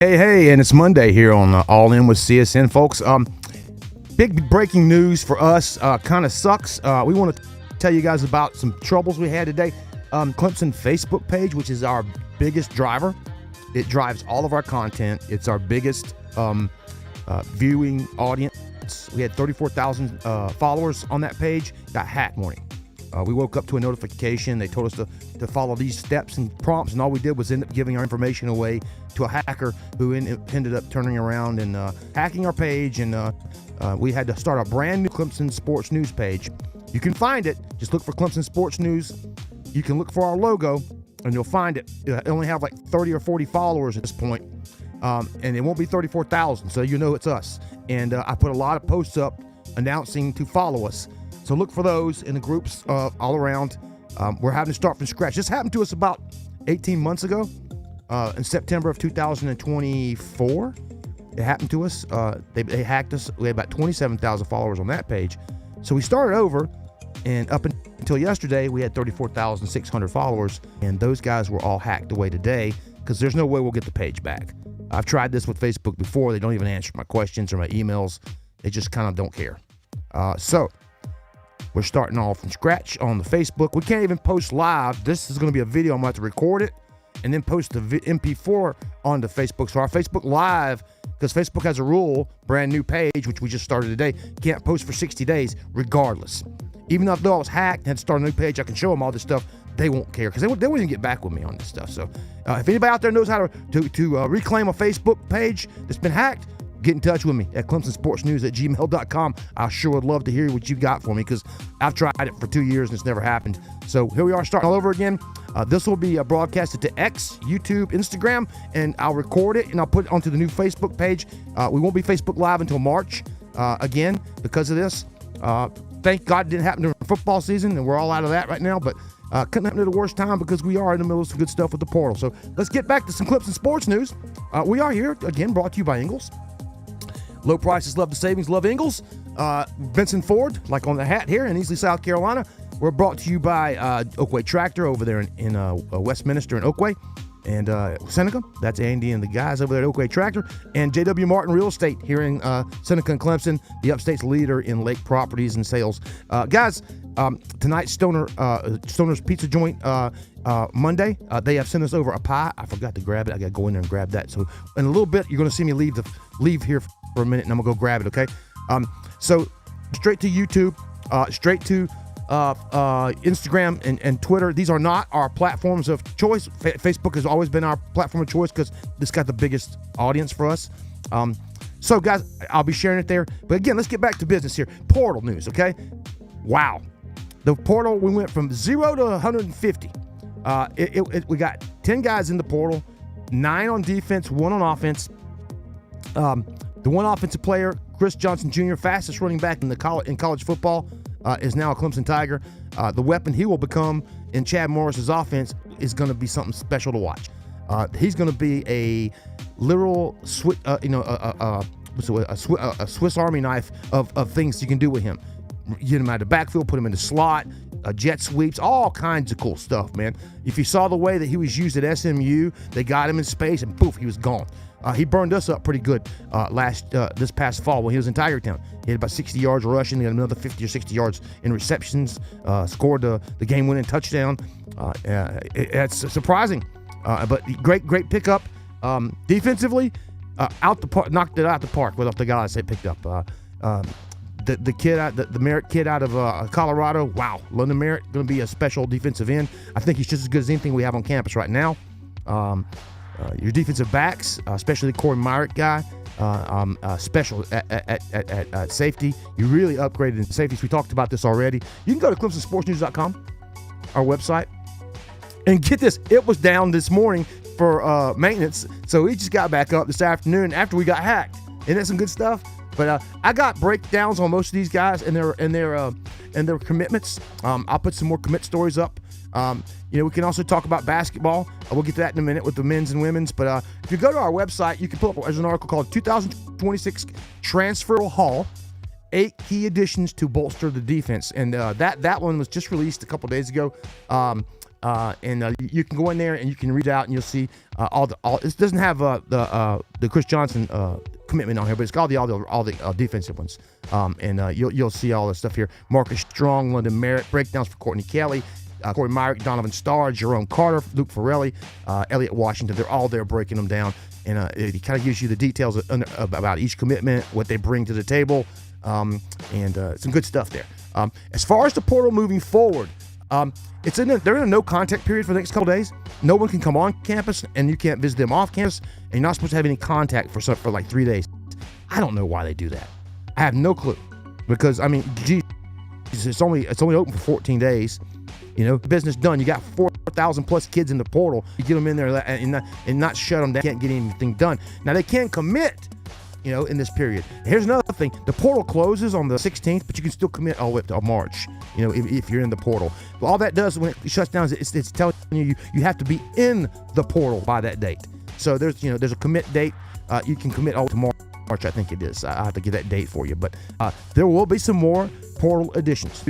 Hey, and it's Monday here on All In with CSN, folks. Big breaking news for us. Kind of sucks. We want to tell you guys about some troubles we had today. Clemson Facebook page, which is our biggest driver. It drives all of our content. It's our biggest viewing audience. We had 34,000 followers on that page. Got hacked morning. We woke up to a notification. They told us to follow these steps and prompts, and all we did was end up giving our information away to a hacker who ended up turning around and hacking our page, and we had to start a brand new Clemson Sports News page. You can find it. Just look for Clemson Sports News. You can look for our logo, and you'll find it. It only have like 30 or 40 followers at this point, and it won't be 34,000, so you know it's us. And I put a lot of posts up announcing to follow us. So look for those in the groups all around. We're having to start from scratch. This happened to us about 18 months ago in September of 2024. It happened to us. They hacked us. We had about 27,000 followers on that page. So we started over, and up until yesterday, we had 34,600 followers, and those guys were all hacked away today because there's no way we'll get the page back. I've tried this with Facebook before. They don't even answer my questions or my emails. They just kind of don't care. So we're starting all from scratch on the Facebook. We can't even post live. This is going to be a video. I'm going to have to record it and then post the MP4 onto Facebook. So our Facebook Live, because Facebook has a rule, brand new page, which we just started today, can't post for 60 days regardless. Even though I was hacked and had to start a new page, I can show them all this stuff. They won't care because they won't even get back with me on this stuff. So if anybody out there knows how to reclaim a Facebook page that's been hacked, get in touch with me at clemsonsportsnews@gmail.com. I sure would love to hear what you got for me because I've tried it for 2 years and it's never happened. So here we are starting all over again. This will be broadcasted to X, YouTube, Instagram, and I'll record it and I'll put it onto the new Facebook page. We won't be Facebook Live until March again because of this. Thank God it didn't happen during football season, and we're all out of that right now, but couldn't happen at the worst time because we are in the middle of some good stuff with the portal. So let's get back to some Clemson sports news. We are here, again, brought to you by Ingles. Low prices, love the savings, love Ingles. Vincent Ford, like on the hat here in Easley, South Carolina. We're brought to you by Oakway Tractor over there in Westminster and Oakway. And Seneca, that's Andy and the guys over there at Oakway Tractor. And J.W. Martin Real Estate here in Seneca and Clemson, the upstate's leader in lake properties and sales. Guys, tonight, Stoner's Pizza Joint, Monday, they have sent us over a pie. I forgot to grab it. I got to go in there and grab that. So in a little bit, you're going to see me leave here for a minute, and I'm going to go grab it, okay? So straight to YouTube, straight to Instagram and Twitter. These are not our platforms of choice. Facebook has always been our platform of choice because this got the biggest audience for us. So guys, I'll be sharing it there. But again, let's get back to business here. Portal news, okay? Wow. The portal, we went from 0 to 150. We got 10 guys in the portal, 9 on defense, 1 on offense. The one offensive player, Chris Johnson Jr., fastest running back in college football, is now a Clemson Tiger. The weapon he will become in Chad Morris's offense is going to be something special to watch. He's going to be a literal Swiss Army knife of things you can do with him. Get him out of the backfield, put him in the slot, jet sweeps, all kinds of cool stuff, man. If you saw the way that he was used at SMU, they got him in space and poof, he was gone. He burned us up pretty good this past fall when he was in Tiger Town. He had about 60 yards rushing, he had another 50 or 60 yards in receptions, scored the game-winning touchdown. It's surprising, but great pickup. Defensively, out the park, knocked it out the park with the guys they picked up. The kid, the Merritt kid out of Colorado, wow. London Merritt, going to be a special defensive end. I think he's just as good as anything we have on campus right now. Your defensive backs, especially the Corey Myrick guy, special at safety. You really upgraded in safeties. We talked about this already. You can go to ClemsonSportsNews.com, our website, and get this. It was down this morning for maintenance, so we just got back up this afternoon after we got hacked. Isn't that some good stuff? But I got breakdowns on most of these guys and their commitments. I'll put some more commit stories up. We can also talk about basketball. We'll get to that in a minute with the men's and women's. But if you go to our website, you can pull up, there's an article called 2026 Transfer Hall, 8 key additions to bolster the defense. And that one was just released a couple days ago. and you can go in there and you can read out and you'll see all. It doesn't have the Chris Johnson commitment on here, but it's got all the defensive ones. And you'll see all this stuff here. Marcus Strong, London Merritt, breakdowns for Courtney Kelly, Corey Myrick, Donovan Starr, Jerome Carter, Luke Farrelly, Elliott Washington. They're all there breaking them down, and it kind of gives you the details about each commitment, what they bring to the table, and some good stuff there. As far as the portal moving forward, they're in a no contact period for the next couple days. No one can come on campus, and you can't visit them off campus, and you're not supposed to have any contact for like 3 days. I don't know why they do that. I have no clue, because I mean, geez, it's only open for 14 days. You know, business done. You got 4,000 plus kids in the portal. You get them in there and not shut them down. Can't get anything done. Now they can commit, you know, in this period. Here's another thing: the portal closes on the 16th, but you can still commit all the way up to March. You know, if you're in the portal. But all that does when it shuts down is it's telling you have to be in the portal by that date. So there's a commit date. You can commit all to March, I think it is. I have to get that date for you. But there will be some more portal additions.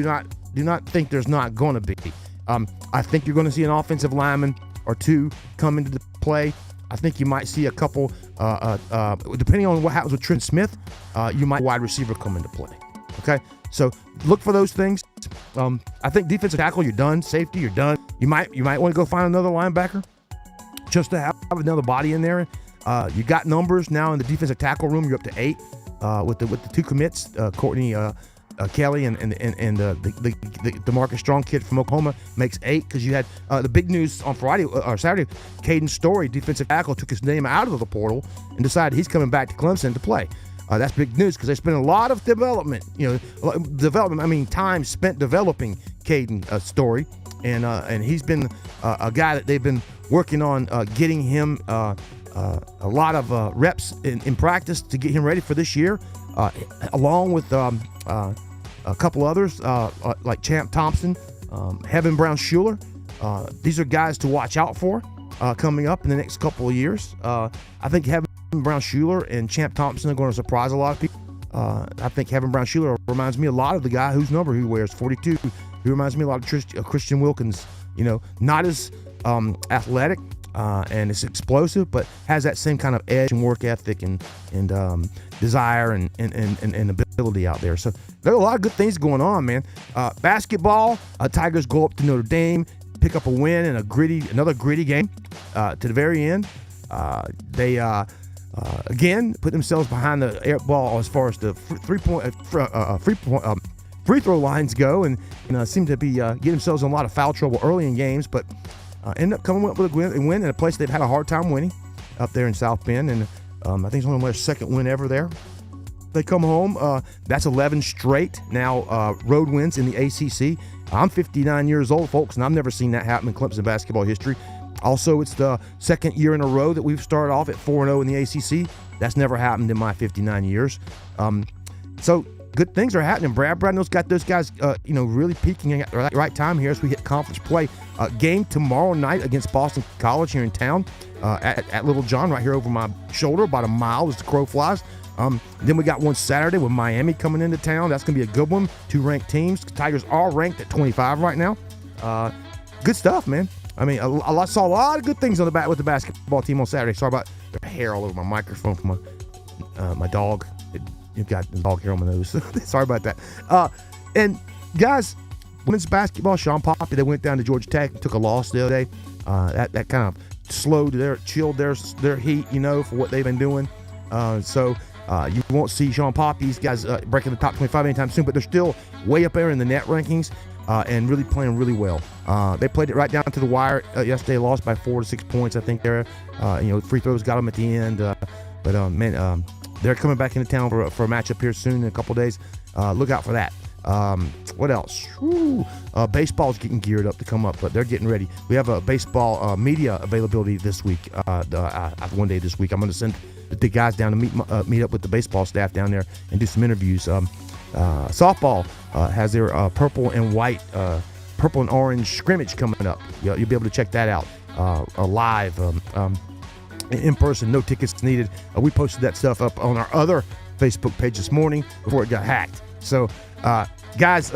Do not think there's not going to be. I think you're going to see an offensive lineman or two come into the play. I think you might see a couple, depending on what happens with Trent Smith, you might wide receiver come into play. Okay, so look for those things. I think defensive tackle, you're done. Safety, you're done. You might want to go find another linebacker just to have another body in there. You got numbers now in the defensive tackle room. You're up to 8 with the two commits, Courtney Kelly and the Marcus Strong kid from Oklahoma makes 8, because you had the big news on Friday or Saturday. Caden Story, defensive tackle, took his name out of the portal and decided he's coming back to Clemson to play. That's big news, because they spent a lot of time spent developing Caden Story, and he's been a guy that they've been working on getting him a lot of reps in practice to get him ready for this year, along with a couple others like Champ Thompson, Heaven Brown Schuler. These are guys to watch out for coming up in the next couple of years. I think Heaven Brown Schuler and Champ Thompson are going to surprise a lot of people. I think Heaven Brown Schuler reminds me a lot of the guy whose number he wears, 42. He reminds me a lot of Christian Wilkins. You know, not as athletic and it's explosive, but has that same kind of edge and work ethic and desire and ability out there. So there are a lot of good things going on, man. Basketball, Tigers go up to Notre Dame, pick up a win in another gritty game to the very end. They again put themselves behind the air ball as far as the free throw lines go, and seem to be getting themselves in a lot of foul trouble early in games, but end up coming up with a win in a place they've had a hard time winning up there in South Bend, and I think it's only their second win ever there. They come home. That's 11 straight now road wins in the ACC. I'm 59 years old, folks, and I've never seen that happen in Clemson basketball history. Also, it's the second year in a row that we've started off at 4-0 in the ACC. That's never happened in my 59 years. So good things are happening. Brad Bradnell's got those guys, really peaking at the right time here as we hit conference play. Game tomorrow night against Boston College here in town at Little John, right here over my shoulder, about a mile as the crow flies. Then we got one Saturday with Miami coming into town. That's going to be a good one. 2 ranked teams. Tigers are ranked at 25 right now. Good stuff, man. I mean, I saw a lot of good things on with the basketball team on Saturday. Sorry about the hair all over my microphone from my dog. You've got the dog hair on my nose. Sorry about that. And guys, women's basketball, Sean Poppy, they went down to Georgia Tech and took a loss the other day. That kind of chilled their heat, for what they've been doing. So you won't see Sean Poppy's guys breaking the top 25 anytime soon, but they're still way up there in the net rankings and really playing really well. They played it right down to the wire yesterday, lost by 4 to 6 points, I think. There, free throws got them at the end. But they're coming back into town for a matchup here soon in a couple days. Look out for that. What else? Baseball's getting geared up to come up, but they're getting ready. We have a baseball media availability this week. One day this week, I'm going to send the guys down to meet up with the baseball staff down there and do some interviews. Softball has their purple and orange scrimmage coming up. You'll be able to check that out live. In person, no tickets needed. We posted that stuff up on our other Facebook page this morning before it got hacked. So Guys,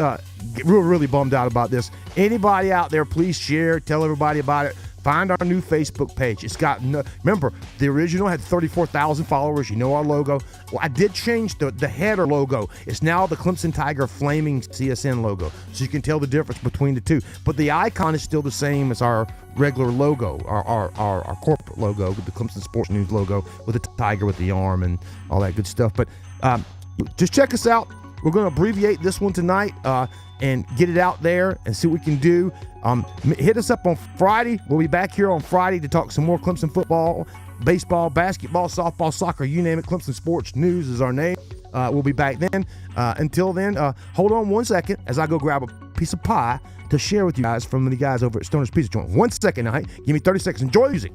really bummed out about this. Anybody out there, please share, tell everybody about it. Find our new Facebook page. It's got remember, the original had 34,000 followers. You know our logo. Well, I did change the header logo. It's now the Clemson Tiger Flaming CSN logo. So you can tell the difference between the two. But the icon is still the same as our regular logo, our corporate logo, the Clemson Sports News logo with the tiger with the arm and all that good stuff. But just check us out. We're going to abbreviate this one tonight and get it out there and see what we can do. Hit us up on Friday. We'll be back here on Friday to talk some more Clemson football, baseball, basketball, softball, soccer, you name it. Clemson Sports News is our name. We'll be back then. Until then, hold on 1 second as I go grab a piece of pie to share with you guys from the guys over at Stoner's Pizza Joint. 1 second, all right? Give me 30 seconds. Enjoy the music.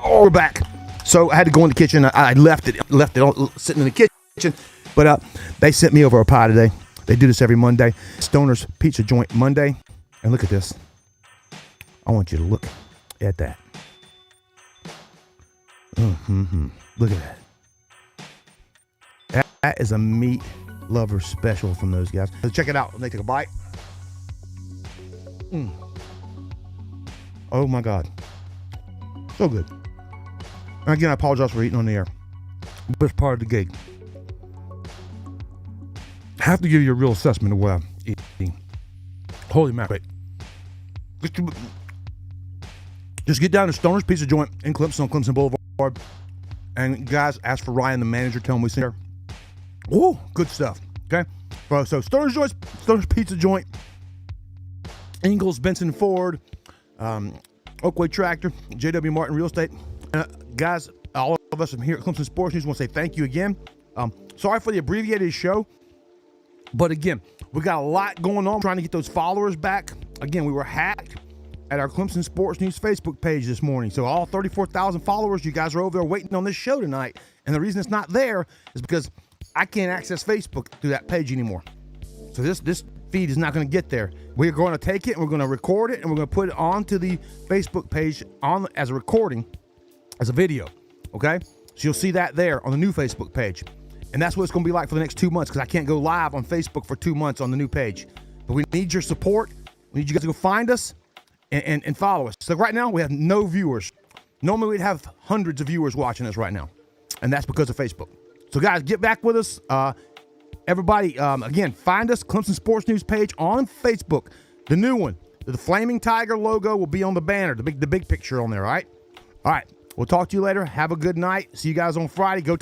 Oh, we're back. So I had to go in the kitchen. I left it all sitting in the kitchen. But they sent me over a pie today. They do this every Monday. Stoner's Pizza Joint Monday. And look at this. I want you to look at that. Look at that. That is a meat lover special from those guys. So check it out. Let me take a bite. Oh my God. So good. And again, I apologize for eating on the air, but it's part of the gig. I have to give you a real assessment of what I'm eating. Holy mackerel. Just get down to Stoner's Pizza Joint in Clemson on Clemson Boulevard. And guys, ask for Ryan, the manager. Tell him we sent her. Oh, good stuff. Okay. So Stoner's Pizza Joint, Ingalls Benson Ford, Oakway Tractor, JW Martin Real Estate. Guys, all of us from here at Clemson Sports News want to say thank you again. Sorry for the abbreviated show, but again, we got a lot going on trying to get those followers back. Again, we were hacked at our Clemson Sports News Facebook page this morning. So all 34,000 followers, you guys are over there waiting on this show tonight. And the reason it's not there is because I can't access Facebook through that page anymore. So this feed is not going to get there. We're going to take it and we're going to record it and we're going to put it onto the Facebook page as a recording, as a video. Okay? So you'll see that there on the new Facebook page. And that's what it's going to be like for the next 2 months because I can't go live on Facebook for 2 months on the new page. But we need your support. We need you guys to go find us and follow us. So right now we have no viewers. Normally we'd have hundreds of viewers watching us right now. And that's because of Facebook. So guys, get back with us. Everybody, again, find us, Clemson Sports News page on Facebook. The new one. The Flaming Tiger logo will be on the banner, the big picture on there, all right? All right. We'll talk to you later. Have a good night. See you guys on Friday. Go